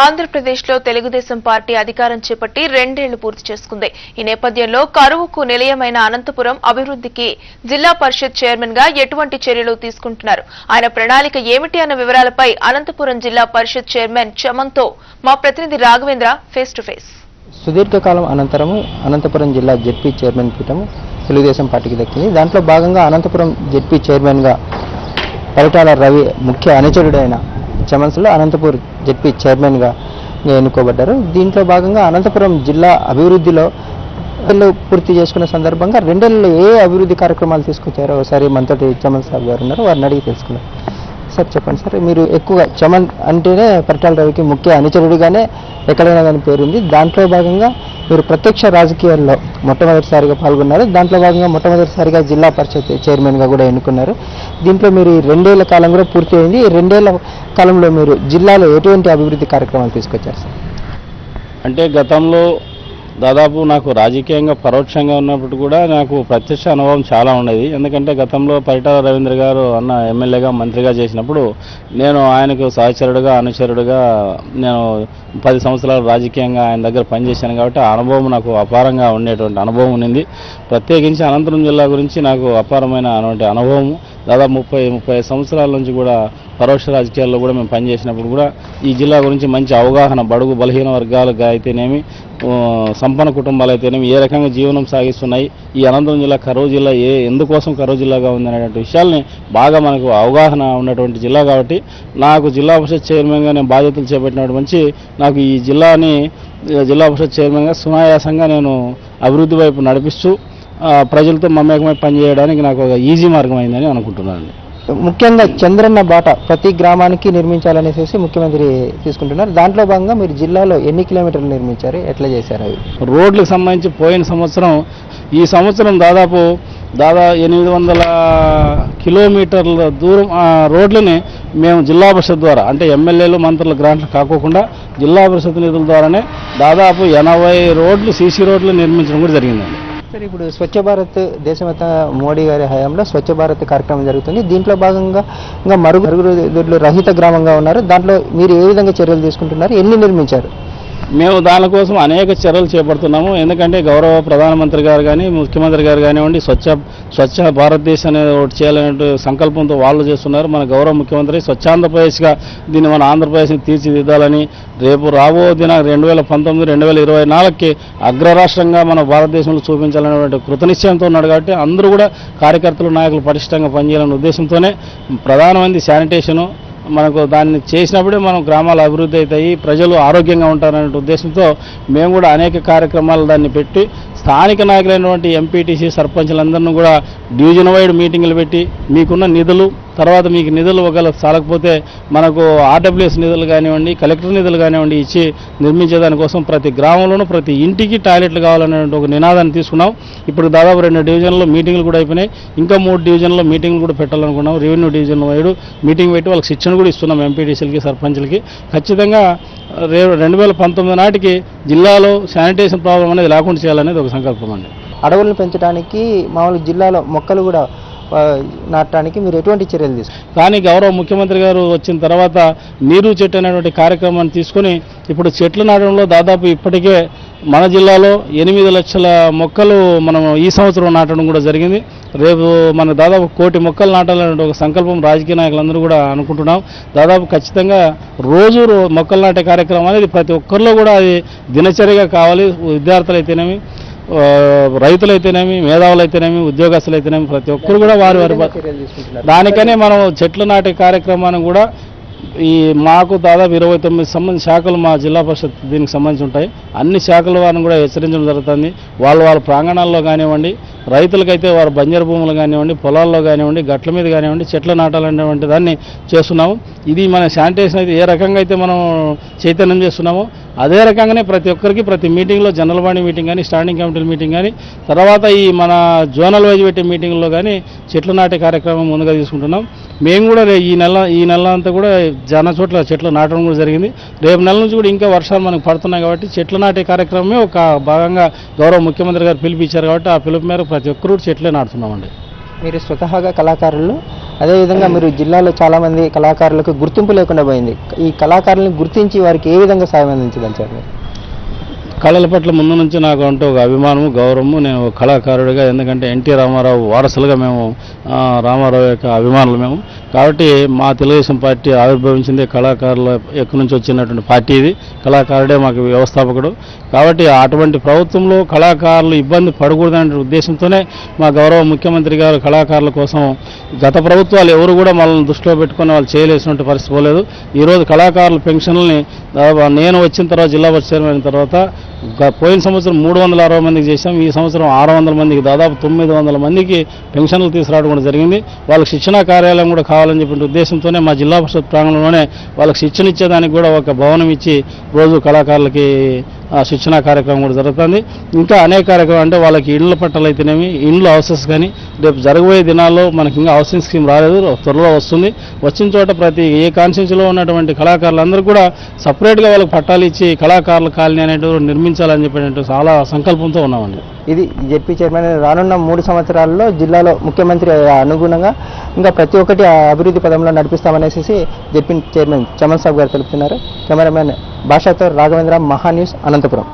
ఆంధ్రప్రదేశ్లో తెలుగుదేశం పార్టీ అధికారం చేపట్టి 2 ఏళ్లు పూర్తి చేసుకుంది. ఈ నేపథ్యంలో కరువుకు నిలయమైన అనంతపురం అభివృద్ధికి జిల్లా పరిషత్ చైర్మన్ గా ఎటువంటి చర్యలు తీసుకుంటున్నారు, ఆయన ప్రణాళిక ఏమిటి అన్న వివరాలపై అనంతపురం జిల్లా పరిషత్ చైర్మన్ చమన్తో మా ప్రతినిధి రాఘవేంద్ర ఫేస్ టు ఫేస్. సుదీర్ఘకాలం అనంతరం అనంతపురం జిల్లా జెడ్పీ చైర్మన్ పీఠం తెలుగుదేశం పార్టీకి దక్కింది. దాంట్లో భాగంగా అనంతపురం జెడ్పీ చైర్మన్గా పరిటాల రవి ముఖ్య అనుచరుడైన చమన్స్లో అనంతపూర్ జెడ్పీ చైర్మన్గా ఎన్నుకోబడ్డారు. దీంట్లో భాగంగా అనంతపురం జిల్లా అభివృద్ధిలో పూర్తి చేసుకున్న సందర్భంగా 2 ఏళ్లలో ఏ అభివృద్ధి కార్యక్రమాలు తీసుకొచ్చారో ఒకసారి మనతోటి చమన్ సాబ్ గారు ఉన్నారు, వారిని అడిగి తెలుసుకున్నారు. సార్ చెప్పండి సార్, మీరు ఎక్కువగా చమన్ అంటేనే పరిటాల రవికి ముఖ్య అనుచరుడిగానే ఎక్కడైనా కానీ పేరుంది. దాంట్లో భాగంగా మీరు ప్రత్యక్ష రాజకీయాల్లో మొట్టమొదటిసారిగా పాల్గొన్నారు. దాంట్లో భాగంగా మొట్టమొదటిసారిగా జిల్లా పరిషత్ చైర్మన్గా కూడా ఎన్నుకున్నారు. దీంట్లో మీరు 2 ఏళ్ల కాలం కూడా పూర్తి అయింది. ఈ 2 ఏళ్ల కాలంలో మీరు జిల్లాలో ఎటువంటి అభివృద్ధి కార్యక్రమాలు తీసుకొచ్చారు సార్? అంటే గతంలో దాదాపు నాకు రాజకీయంగా పరోక్షంగా ఉన్నప్పుడు కూడా నాకు ప్రత్యక్ష అనుభవం చాలా ఉండేది. ఎందుకంటే గతంలో పరిటాల రవీంద్ర గారు అన్న ఎమ్మెల్యేగా మంత్రిగా చేసినప్పుడు నేను ఆయనకు సహచరుడుగా అనుచరుడుగా నేను 10 సంవత్సరాలు రాజకీయంగా ఆయన దగ్గర పనిచేశాను కాబట్టి ఆ అనుభవం నాకు అపారంగా ఉండేటువంటి అనుభవం ఉంది. ప్రత్యేకించి అనంతపురం జిల్లా గురించి నాకు అపారమైన అనుభవం. దాదాపు 30 సంవత్సరాల నుంచి కూడా పరోక్ష రాజకీయాల్లో కూడా మేము పనిచేసినప్పుడు కూడా ఈ జిల్లా గురించి మంచి అవగాహన, బడుగు బలహీన వర్గాలుగా అయితేనేమి సంపన్న కుటుంబాలు అయితేనేమి ఏ రకంగా జీవనం సాగిస్తున్నాయి, ఈ అనంతపురం జిల్లా కరువు జిల్లా ఎందుకోసం కరువు జిల్లాగా ఉందనేటువంటి విషయాల్ని బాగా మనకు అవగాహన ఉన్నటువంటి జిల్లా కాబట్టి నాకు జిల్లా పరిషత్ చైర్మన్గా నేను బాధ్యతలు చేపట్టినటువంటి మంచి నాకు ఈ జిల్లా పరిషత్ చైర్మన్గా సునాయాసంగా నేను అభివృద్ధి వైపు నడిపిస్తూ ప్రజలతో మమేకమై పనిచేయడానికి నాకు ఒక ఈజీ మార్గం అయిందని అనుకుంటున్నాను. ముఖ్యంగా చంద్రన్న బాట ప్రతి గ్రామానికి నిర్మించాలనేసి ముఖ్యమంత్రి తీసుకుంటున్నారు. దాంట్లో భాగంగా మీరు జిల్లాలో ఎన్ని కిలోమీటర్లు నిర్మించారు, ఎట్లా చేశారు? అవి రోడ్లకు సంబంధించి పోయిన సంవత్సరం ఈ సంవత్సరం దాదాపు 800 కిలోమీటర్ల దూరం రోడ్లని మేము జిల్లా పరిషత్ ద్వారా, అంటే ఎమ్మెల్యేలు మంత్రుల గ్రాంట్లు కాకోకుండా జిల్లా పరిషత్ నిధుల ద్వారానే దాదాపు 80 రోడ్లు సీసీ రోడ్లు నిర్మించడం కూడా జరిగిందండి. సార్, ఇప్పుడు స్వచ్ఛ భారత్ దేశమంతా మోడీ గారి హయాంలో స్వచ్ఛ భారత్ కార్యక్రమం జరుగుతుంది. దీంట్లో భాగంగా ఇంకా మరుగుదొడ్లు రహిత గ్రామంగా ఉన్నారు. దాంట్లో మీరు ఏ విధంగా చర్యలు తీసుకుంటున్నారు, ఎన్ని నిర్మించారు? మేము దానికోసం అనేక చర్యలు చేపడుతున్నాము. ఎందుకంటే గౌరవ ప్రధానమంత్రి గారు కానీ ముఖ్యమంత్రి గారు కానివ్వండి స్వచ్ఛ భారతదేశం అనేది ఒకటి చేయాలనే సంకల్పంతో వాళ్ళు చేస్తున్నారు. మన గౌరవ ముఖ్యమంత్రి స్వచ్ఛాంధ్రప్రదేశ్గా దీన్ని మన ఆంధ్రప్రదేశ్ని తీర్చిదిద్దాలని రేపు రాబో దిన 2019-2024కి అగ్రరాష్ట్రంగా మన భారతదేశంలో చూపించాలనేటువంటి కృతనిశ్చయంతో ఉన్నాడు. కాబట్టి అందరూ కూడా కార్యకర్తలు నాయకులు పటిష్టంగా పనిచేయాలనే ఉద్దేశంతోనే ప్రధానమంత్రి శానిటేషను మనకు దాన్ని చేసినప్పుడే మనం గ్రామాలు అభివృద్ధి అవుతాయి, ప్రజలు ఆరోగ్యంగా ఉంటారనే ఉద్దేశంతో మేము కూడా అనేక కార్యక్రమాలు దాన్ని పెట్టి స్థానిక నాయకులైనటువంటి ఎంపీటీసీ సర్పంచ్లందరినీ కూడా డివిజన్ వైడ్ మీటింగులు పెట్టి మీకున్న నిధులు, తర్వాత మీకు నిధులు ఒకవేళ చాలకపోతే మనకు ఆర్డబ్ల్యూఎస్ నిధులు కానివ్వండి, కలెక్టర్ నిధులు కానివ్వండి ఇచ్చి నిర్మించేదానికోసం ప్రతి గ్రామంలోనూ ప్రతి ఇంటికి టాయిలెట్లు కావాలనే ఒక నినాదాన్ని తీసుకున్నాం. ఇప్పుడు దాదాపు 2 డివిజన్లో మీటింగ్లు కూడా అయిపోయినాయి. ఇంకా 3 డివిజన్లో మీటింగ్లు కూడా పెట్టాలనుకున్నాం. రెవెన్యూ డివిజన్ వైడ్ మీటింగ్ పెట్టి వాళ్ళకి శిక్షణ కూడా ఇస్తున్నాం ఎంపీటీసీలకి సర్పంచ్లకి. ఖచ్చితంగా 2019 నాటికి జిల్లాలో శానిటేషన్ ప్రాబ్లం అనేది లేకుండా చేయాలనేది ఒక సంకల్పం అండి. అడవులను పెంచడానికి మామూలు జిల్లాలో మొక్కలు కూడా నాటడానికి మీరు ఎటువంటి చర్యలు తీసుకున్నారు? కానీ గౌరవ ముఖ్యమంత్రి గారు వచ్చిన తర్వాత నీరు చెట్టు అనేటువంటి కార్యక్రమాన్ని తీసుకొని ఇప్పుడు చెట్లు నాటడంలో దాదాపు ఇప్పటికే మన జిల్లాలో 8 లక్షల మొక్కలు మనం ఈ సంవత్సరం నాటడం కూడా జరిగింది. రేపు మన దాదాపు 1 కోటి మొక్కలు నాటాలనే ఒక సంకల్పం రాజకీయ నాయకులందరూ కూడా అనుకుంటున్నాం. దాదాపు ఖచ్చితంగా రోజు మొక్కలు నాటే కార్యక్రమం అనేది ప్రతి ఒక్కరిలో కూడా అది దినచర్యగా కావాలి. విద్యార్థులు అయితేనేమి, రైతులైతేనేమి, మేధావులైతేనేమి, ఉద్యోగస్తులైతేనేమి ప్రతి ఒక్కరు కూడా వారి దానికనే మనం చెట్లు నాటే కార్యక్రమాన్ని కూడా మాకు దాదాపు 29 శాఖలు మా జిల్లా పరిషత్ దీనికి సంబంధించి ఉంటాయి. అన్ని శాఖల వారిని కూడా హెచ్చరించడం జరుగుతుంది. వాళ్ళ ప్రాంగణాల్లో కానివ్వండి, రైతులకైతే వారి బంజరు భూములు కానివ్వండి, పొలాల్లో కానివ్వండి, గట్ల మీద కానివ్వండి చెట్లు నాటాలనేటువంటి దాన్ని చేస్తున్నాము. ఇది మన శానిటేషన్ అయితే ఏ రకంగా అయితే మనం చైతన్యం చేస్తున్నామో అదే రకంగానే ప్రతి ఒక్కరికి ప్రతి మీటింగ్లో జనరల్ బాడీ మీటింగ్ కానీ, స్టాండింగ్ కమిటీల మీటింగ్ కానీ, తర్వాత ఈ మన జోనల్ వైజ్ పెట్టే మీటింగ్లో కానీ చెట్లు నాటే కార్యక్రమం ముందుగా తీసుకుంటున్నాం. మేము కూడా ఈ నెల అంతా కూడా చాలా చోట్ల చెట్లు నాటడం కూడా జరిగింది. రేపు నెల నుంచి కూడా ఇంకా వర్షాలు మనకు పడుతున్నాయి కాబట్టి చెట్లు నాటే కార్యక్రమమే ఒక భాగంగా గౌరవ ముఖ్యమంత్రి గారు పిలుపు ఇచ్చారు కాబట్టి ఆ పిలుపు మేరకు ప్రతి ఒక్కరూ చెట్లే నాటుతున్నామండి. మీరు స్వతహాగా కళాకారులు, అదేవిధంగా మీరు జిల్లాలో చాలామంది కళాకారులకు గుర్తింపు లేకుండా పోయింది. ఈ కళాకారులను గుర్తించి వారికి ఏ విధంగా సాయం అందించదలిచారు మీరు? కళల పట్ల ముందు నుంచి నాకు అంటూ ఒక అభిమానము, గౌరవము. నేను ఒక కళాకారుడిగా, ఎందుకంటే ఎన్టీ రామారావు వారసులుగా మేము రామారావు యొక్క అభిమానులు మేము. కాబట్టి మా తెలుగుదేశం పార్టీ ఆవిర్భవించింది కళాకారుల ఎక్కువ నుంచి వచ్చినటువంటి పార్టీ ఇది. కళాకారుడే మాకు వ్యవస్థాపకుడు. కాబట్టి అటువంటి ప్రభుత్వంలో కళాకారులు ఇబ్బంది పడకూడదనే ఉద్దేశంతోనే మా గౌరవ ముఖ్యమంత్రి గారు కళాకారుల కోసం గత ప్రభుత్వాలు ఎవరు కూడా మనల్ని దృష్టిలో పెట్టుకుని వాళ్ళు చేయలేసినటువంటి పరిస్థితి పోలేదు. ఈరోజు కళాకారుల పెన్షన్లని నేను వచ్చిన తర్వాత, జిల్లా పరిషత్ చైర్మన్ అయిన తర్వాత పోయిన సంవత్సరం 360 మందికి చేశాం. ఈ సంవత్సరం 600 మందికి, దాదాపు 900 మందికి పెన్షన్లు తీసుకురావడం కూడా జరిగింది. వాళ్ళకి శిక్షణా కార్యాలయం కూడా కావాలని చెప్పిన ఉద్దేశంతోనే మా జిల్లా పరిషత్ ప్రాంగణంలోనే వాళ్ళకి శిక్షణ ఇచ్చేదానికి కూడా ఒక భవనం ఇచ్చి రోజు కళాకారులకి శిక్షణా కార్యక్రమం కూడా జరుగుతుంది. ఇంకా అనేక కార్యక్రమం, అంటే వాళ్ళకి ఇండ్ల పట్టాలు అయితేనేమి, ఇండ్ల హౌసెస్ కానీ రేపు జరగబోయే దినాల్లో మనకి ఇంకా హౌసింగ్ స్కీమ్ రాలేదు, త్వరలో వస్తుంది. వచ్చిన చోట ప్రతి ఏ కాన్స్టిట్యూన్సీలో ఉన్నటువంటి కళాకారులందరూ కూడా సపరేట్గా వాళ్ళకి పట్టాలు ఇచ్చి కళాకారుల కాలనీ అనేటువంటి నిర్మించాలని చెప్పినట్టు చాలా సంకల్పంతో ఉన్నామండి. ఇది జెడ్పీ చైర్మన్ రానున్న 3 సంవత్సరాల్లో జిల్లాలో ముఖ్యమంత్రి అనుగుణంగా ఇంకా ప్రతి ఒక్కటి అభివృద్ధి పదంలో నడిపిస్తామనేసి జెడ్పీ చైర్మన్ చమన్ సాబ్ గారు తెలుపుతున్నారు. కెమెరామెన్ భాషతో రాఘవేంద్ర, మహా న్యూస్, అనంతపురం.